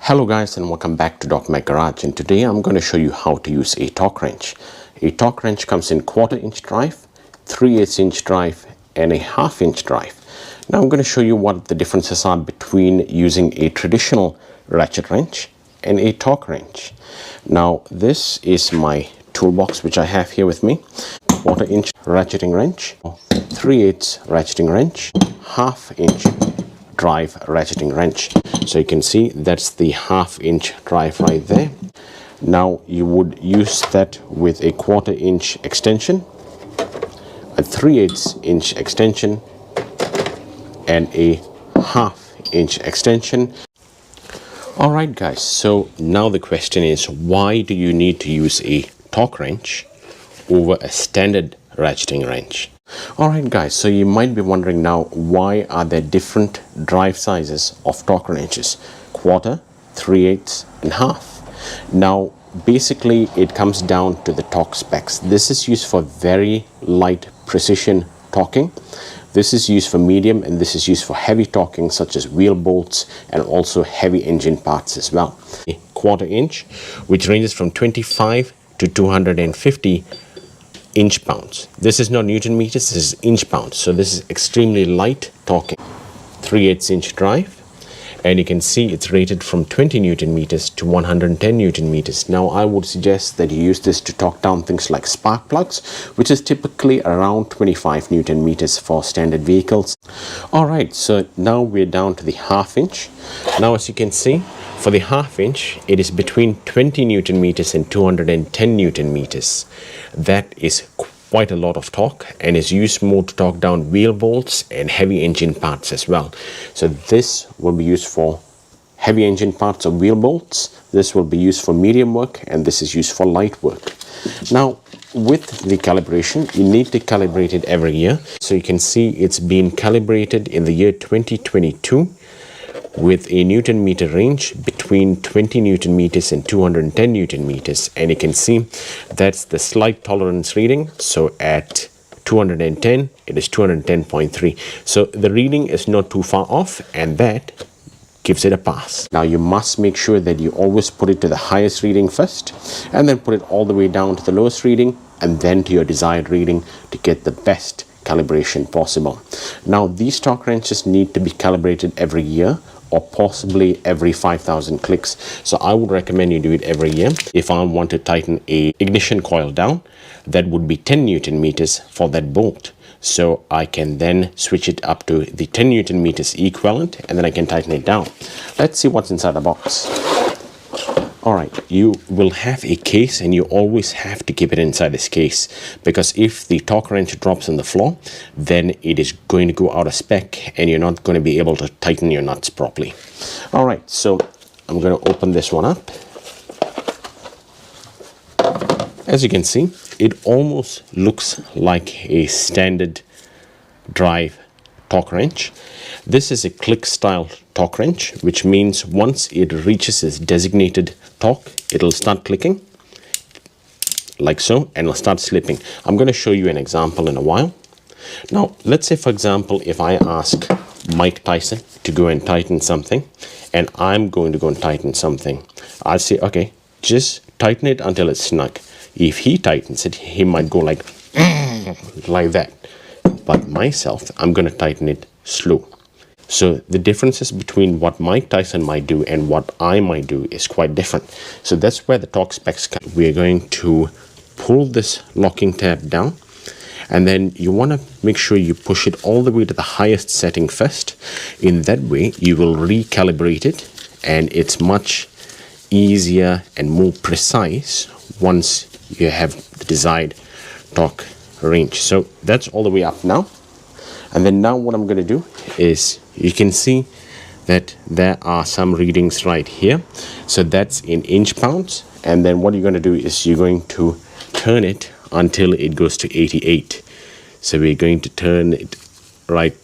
Hello guys, and welcome back to DocMack Garage, and today I'm going to show you how to use a torque wrench. A torque wrench comes in 1/4 inch drive, 3/8 inch drive and a 1/2 inch drive. Now I'm going to show you what the differences are between using a traditional ratchet wrench and a torque wrench. Now this is my toolbox which I have here with me. 1/4 inch ratcheting wrench, 3/8 ratcheting wrench, 1/2 inch drive ratcheting wrench. So you can see that's the 1/2 inch drive right there. Now you would use that with a 1/4 inch extension, a 3/8 inch extension and a 1/2 inch extension. Alright guys, so now the question is, why do you need to use a torque wrench over a standard ratcheting wrench? Alright guys, so you might be wondering now, why are there different drive sizes of torque wrenches? 1/4, 3/8 and 1/2. Now basically it comes down to the torque specs. This is used for very light precision torquing. This is used for medium, and this is used for heavy torquing such as wheel bolts and also heavy engine parts as well. A 1/4 inch, which ranges from 25 to 250 inch pounds. This is not Newton meters, this is inch pounds. So this is extremely light torquing. 3/8 inch drive, and you can see it's rated from 20 Newton meters to 110 Newton meters. Now I would suggest that you use this to torque down things like spark plugs, which is typically around 25 Newton meters for standard vehicles. Alright, so now we're down to the 1/2 inch. Now as you can see, for the 1/2 inch, it is between 20 Newton meters and 210 Newton meters. That is quite a lot of torque, and is used more to torque down wheel bolts and heavy engine parts as well. So this will be used for heavy engine parts or wheel bolts. This will be used for medium work, and this is used for light work. Now with the calibration, you need to calibrate it every year. So you can see it's been calibrated in the year 2022 with a Newton meter range between 20 Newton meters and 210 Newton meters, and you can see that's the slight tolerance reading. So at 210 it is 210.3, so the reading is not too far off, and that gives it a pass. Now you must make sure that you always put it to the highest reading first, and then put it all the way down to the lowest reading, and then to your desired reading to get the best calibration possible. Now these torque wrenches need to be calibrated every year, or possibly every 5,000 clicks. So I would recommend you do it every year. If I want to tighten a ignition coil down, that would be 10 Newton meters for that bolt. So I can then switch it up to the 10 Newton meters equivalent, and then I can tighten it down. Let's see what's inside the box. Alright, you will have a case, and you always have to keep it inside this case, because if the torque wrench drops on the floor, then it is going to go out of spec and you're not going to be able to tighten your nuts properly. Alright, so I'm going to open this one up. As you can see, it almost looks like a standard drive torque wrench. This is a click style torque wrench, which means once it reaches its designated torque, it'll start clicking like so, and it'll start slipping. I'm going to show you an example in a while. Now let's say, for example, if I ask Mike Tyson to go and tighten something, and I'm going to go and tighten something, I'll say, okay, just tighten it until it's snug. If he tightens it, he might go like that, but myself, I'm going to tighten it slow. So the differences between what Mike Tyson might do and what I might do is quite different. So that's where the torque specs come. We're going to pull this locking tab down, and then you want to make sure you push it all the way to the highest setting first. In that way you will recalibrate it, and it's much easier and more precise once you have the desired torque range. So that's all the way up now. And then now what I'm going to do is, you can see that there are some readings right here. So that's in inch pounds. And then what you're going to do is you're going to turn it until it goes to 88. So we're going to turn it right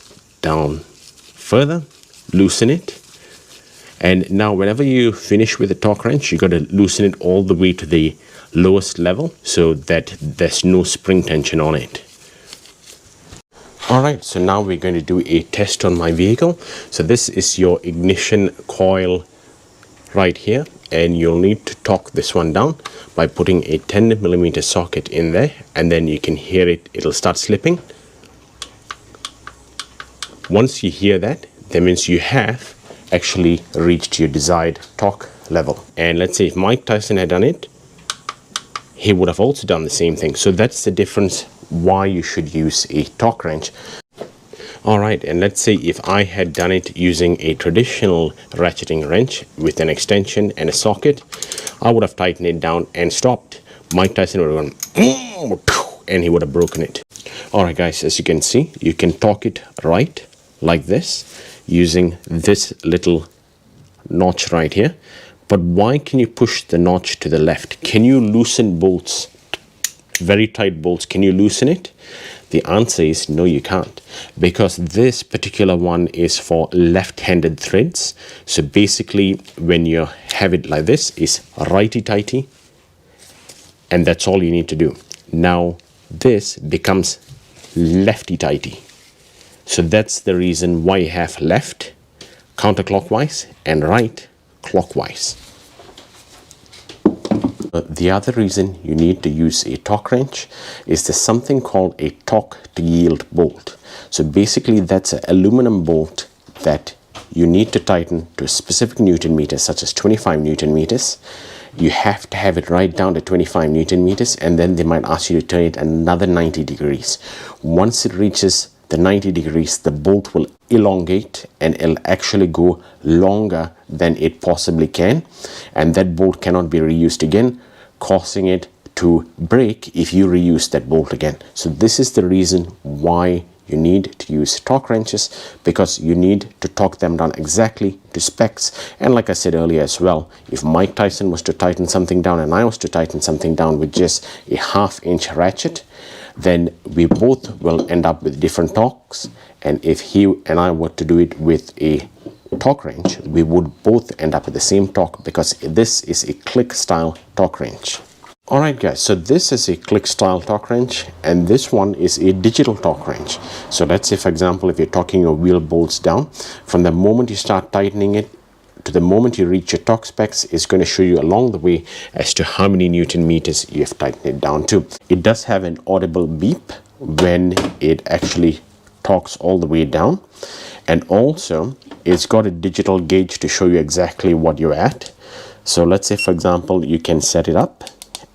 down further, loosen it. And now whenever you finish with the torque wrench, you got to loosen it all the way to the lowest level so that there's no spring tension on it. Alright, so now we're going to do a test on my vehicle. So this is your ignition coil right here, and you'll need to torque this one down by putting a 10mm socket in there, and then you can hear it, it'll start slipping. Once you hear that, that means you have actually reached your desired torque level. And let's say if Mike Tyson had done it, he would have also done the same thing. So that's the difference why you should use a torque wrench. Alright, and let's say if I had done it using a traditional ratcheting wrench with an extension and a socket, I would have tightened it down and stopped. Mike Tyson would have gone and he would have broken it. Alright guys, as you can see, you can torque it right like this using this little notch right here. But why can you push the notch to the left? Can you loosen bolts, very tight bolts, can you loosen it? The answer is no, you can't, because this particular one is for left-handed threads. So basically when you have it like this, is righty-tighty, and that's all you need to do. Now this becomes lefty-tighty. So that's the reason why you have left counterclockwise and right clockwise. The other reason you need to use a torque wrench is there's something called a torque to yield bolt. So basically that's an aluminum bolt that you need to tighten to a specific Newton meter, such as 25 Newton meters. You have to have it right down to 25 Newton meters, and then they might ask you to turn it another 90 degrees. Once it reaches the 90 degrees, the bolt will elongate and it'll actually go longer than it possibly can, and that bolt cannot be reused again, causing it to break if you reuse that bolt again. So this is the reason why you need to use torque wrenches, because you need to torque them down exactly to specs. And like I said earlier as well, if Mike Tyson was to tighten something down and I was to tighten something down with just a 1/2 inch ratchet, then we both will end up with different torques. And if he and I were to do it with a torque wrench, we would both end up with the same torque, because this is a click style torque wrench. Alright guys, so this is a click style torque wrench, and this one is a digital torque wrench. So let's say, for example, if you're torquing your wheel bolts down, from the moment you start tightening it to the moment you reach your torque specs, is going to show you along the way as to how many Newton meters you have tightened it down to. It does have an audible beep when it actually torques all the way down, and also it's got a digital gauge to show you exactly what you're at. So let's say, for example, you can set it up,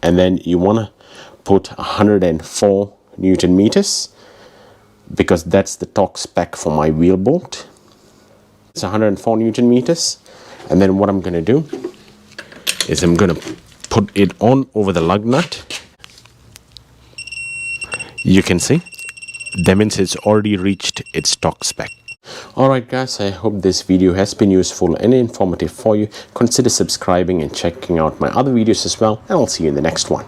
and then you want to put 104 Newton meters, because that's the torque spec for my wheel bolt. It's 104 Newton meters. And then what I'm going to do is I'm going to put it on over the lug nut. You can see that means it's already reached its torque spec. Alright guys, I hope this video has been useful and informative for you. Consider subscribing and checking out my other videos as well, and I'll see you in the next one.